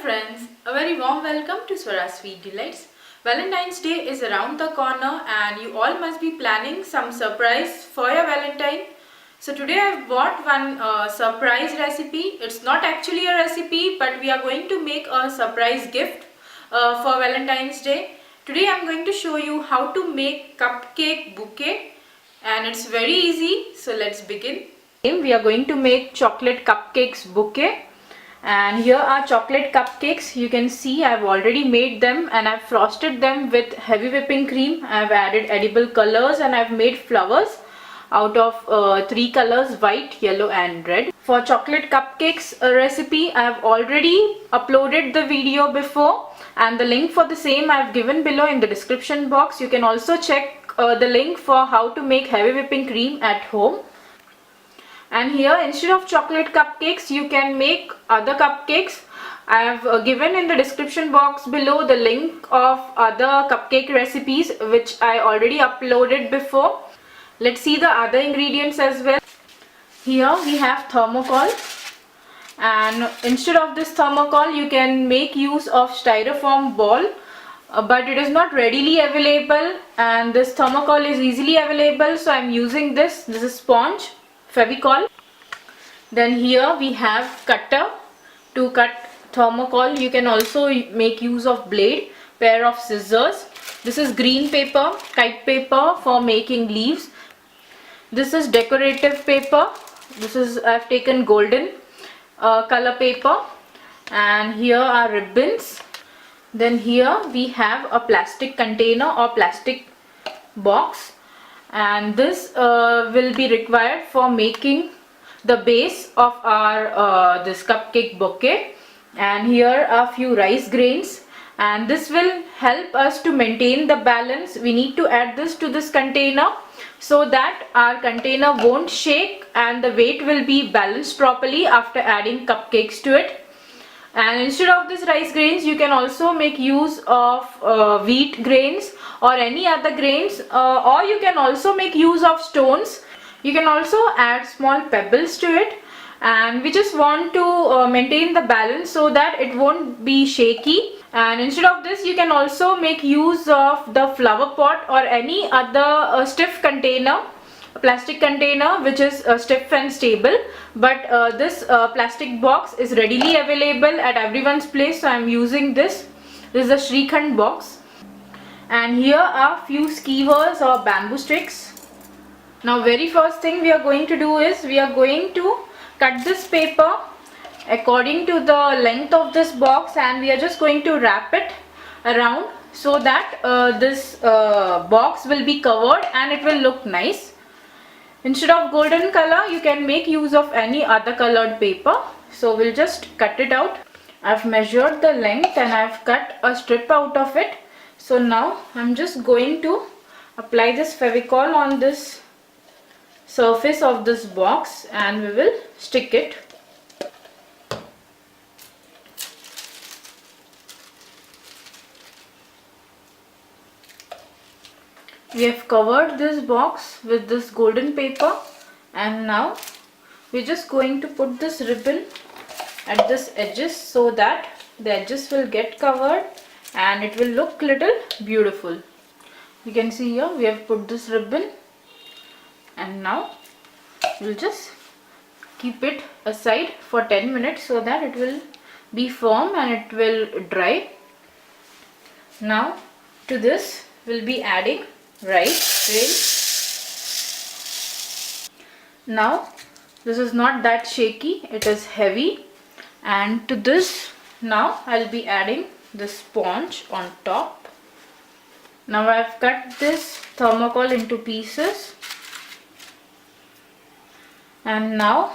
friends, a very warm welcome to Swara's Sweet Delights. Valentine's Day is around the corner and you all must be planning some surprise for your Valentine. So today I've bought one surprise recipe. It's not actually a recipe, but we are going to make a surprise gift for Valentine's Day. Today I'm going to show you how to make cupcake bouquet, and it's very easy. So let's begin. We are going to make chocolate cupcakes bouquet. And here are chocolate cupcakes. You can see I've already made them and I've frosted them with heavy whipping cream. I've added edible colors and I've made flowers out of 3 colors: white, yellow and red. For chocolate cupcakes recipe, I've already uploaded the video before, and the link for the same I've given below in the description box. You can also check the link for how to make heavy whipping cream at home. And here, instead of chocolate cupcakes, you can make other cupcakes. I have given in the description box below the link of other cupcake recipes which I already uploaded before. Let's see the other ingredients as well. Here we have thermocol, and instead of this thermocol you can make use of styrofoam ball, but it is not readily available, and this thermocol is easily available, so I am using this. This is sponge, Fevicol. Then here we have cutter to cut thermocol. You can also make use of blade, pair of scissors. This is green paper, kite paper for making leaves. This is decorative paper. This is, I've taken golden color paper, and here are ribbons. Then here we have a plastic container or plastic box, and this will be required for making the base of our this cupcake bouquet. And here are a few rice grains, and this will help us to maintain the balance. We need to add this to this container so that our container won't shake and the weight will be balanced properly after adding cupcakes to it. And instead of this rice grains, you can also make use of wheat grains or any other grains, or you can also make use of stones. You can also add small pebbles to it, and we just want to maintain the balance so that it won't be shaky. And instead of this, you can also make use of the flower pot or any other stiff container, a plastic container which is stiff and stable. But this plastic box is readily available at everyone's place, so I am using this. This is a Shrikhand box. And here are few skewers or bamboo sticks. Now very first thing we are going to do is we are going to cut this paper according to the length of this box, and we are just going to wrap it around so that this box will be covered and it will look nice. Instead of golden color, you can make use of any other colored paper. So we'll just cut it out. I've measured the length and I've cut a strip out of it. So now I'm just going to apply this Fevicol on this surface of this box and we will stick it. We have covered this box with this golden paper, and now we're just going to put this ribbon at this edges so that the edges will get covered and it will look little beautiful. You can see here we have put this ribbon, and now we'll just keep it aside for 10 minutes so that it will be firm and it will dry. Now to this we'll be adding rice grain. Now this is not that shaky, it is heavy, and to this now I'll be adding the sponge on top. Now I've cut this thermocol into pieces, and now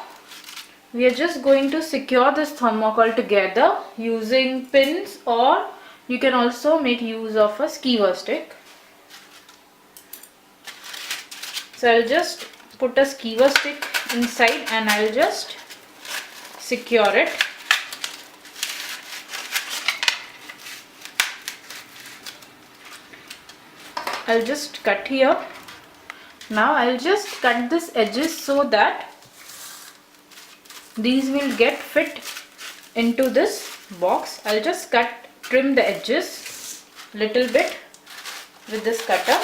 we are just going to secure this thermocol together using pins, or you can also make use of a skewer stick. So I'll just put a skewer stick inside and I'll just secure it. I'll just cut here. Now I'll just cut this edges so that these will get fit into this box, I'll just trim the edges little bit with this cutter.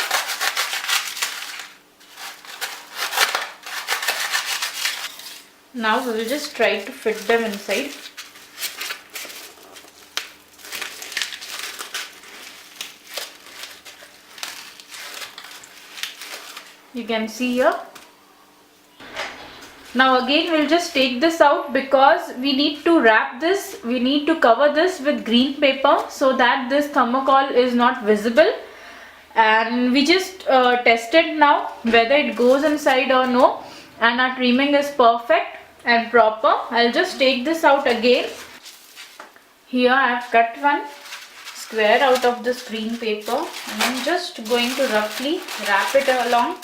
Now we will just try to fit them inside. You can see here. Now again we'll just take this out because we need to wrap this, we need to cover this with green paper so that this thermocol is not visible. And we just tested now whether it goes inside or no, and our trimming is perfect and proper. I'll just take this out again. Here I have cut one square out of this green paper and I'm just going to roughly wrap it along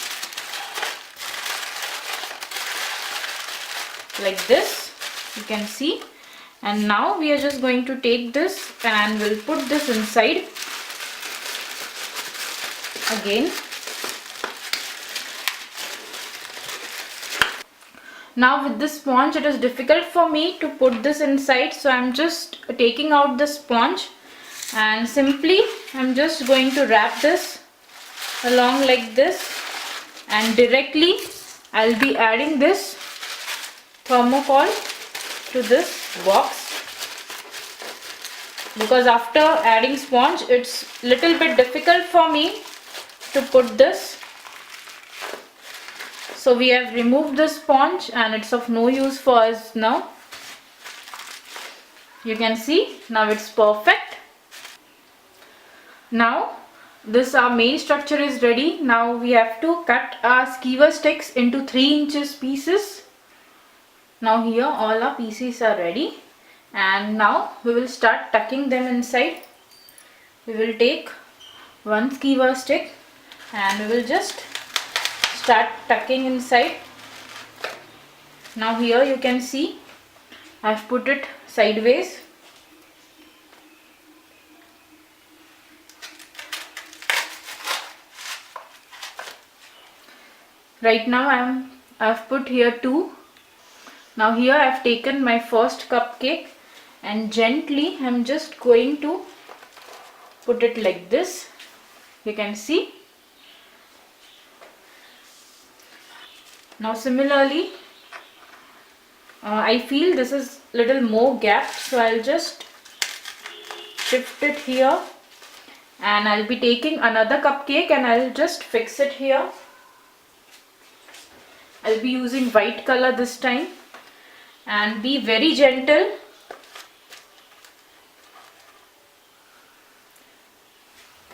like this, you can see. And now we are just going to take this and we'll put this inside again. Now with this sponge it is difficult for me to put this inside, so I'm just taking out the sponge and simply I'm just going to wrap this along like this, and directly I'll be adding this thermocol to this box, because after adding sponge it's little bit difficult for me to put this. So we have removed the sponge and it's of no use for us now. You can see now it's perfect. Now this our main structure is ready. Now we have to cut our skewer sticks into 3 inches pieces. Now here all our pieces are ready, and now we will start tucking them inside. We will take one skewer stick and we will just start tucking inside. Now here you can see I've put it sideways. Right now I've put here 2. Now here I've taken my first cupcake and gently I'm just going to put it like this. You can see. Now similarly, I feel this is little more gap, so I'll just shift it here and I'll be taking another cupcake and I'll just fix it here. I'll be using white color this time, and be very gentle.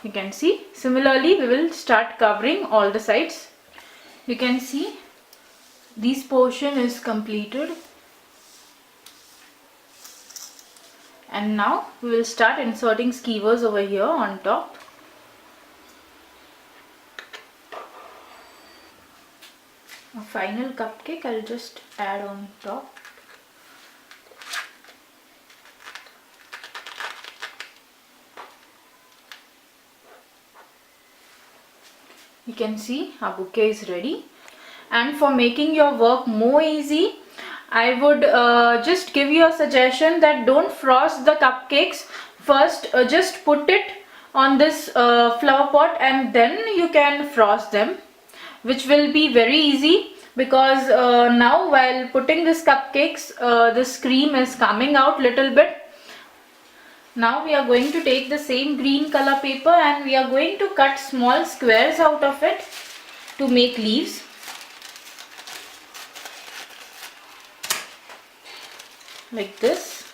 You can see. Similarly, we will start covering all the sides. You can see this portion is completed, and now we will start inserting skewers over here on top. A final cupcake I'll just add on top. You can see our bouquet is ready. And for making your work more easy, I would just give you a suggestion that don't frost the cupcakes first. Just put it on this flower pot and then you can frost them, which will be very easy, because now while putting this cupcakes this cream is coming out little bit. Now we are going to take the same green color paper and we are going to cut small squares out of it to make leaves. Like this,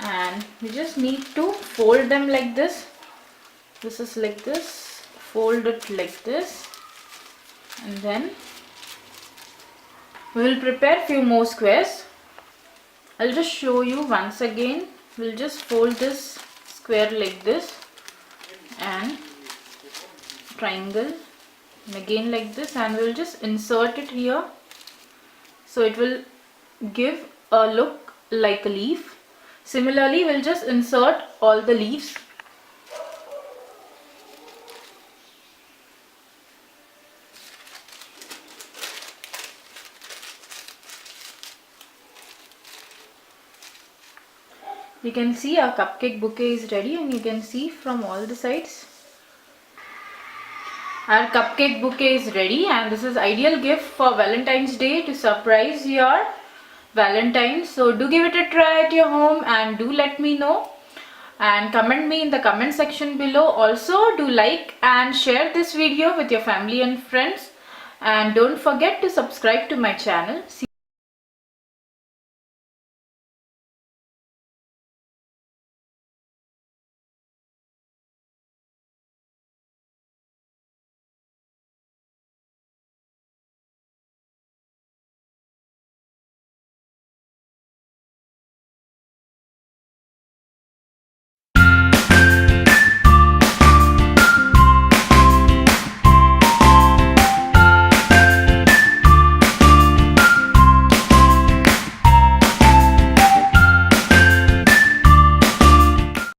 and we just need to fold them like this. This is like this, fold it like this, and then we will prepare few more squares. I'll just show you once again. We'll just fold this square like this and triangle, and again like this, and we'll just insert it here so it will give a look like a leaf. Similarly, we'll just insert all the leaves. You can see our cupcake bouquet is ready, and you can see from all the sides. Our cupcake bouquet is ready, and this is ideal gift for Valentine's Day to surprise your Valentine. So do give it a try at your home and do let me know and comment me in the comment section below. Also do like and share this video with your family and friends, and don't forget to subscribe to my channel.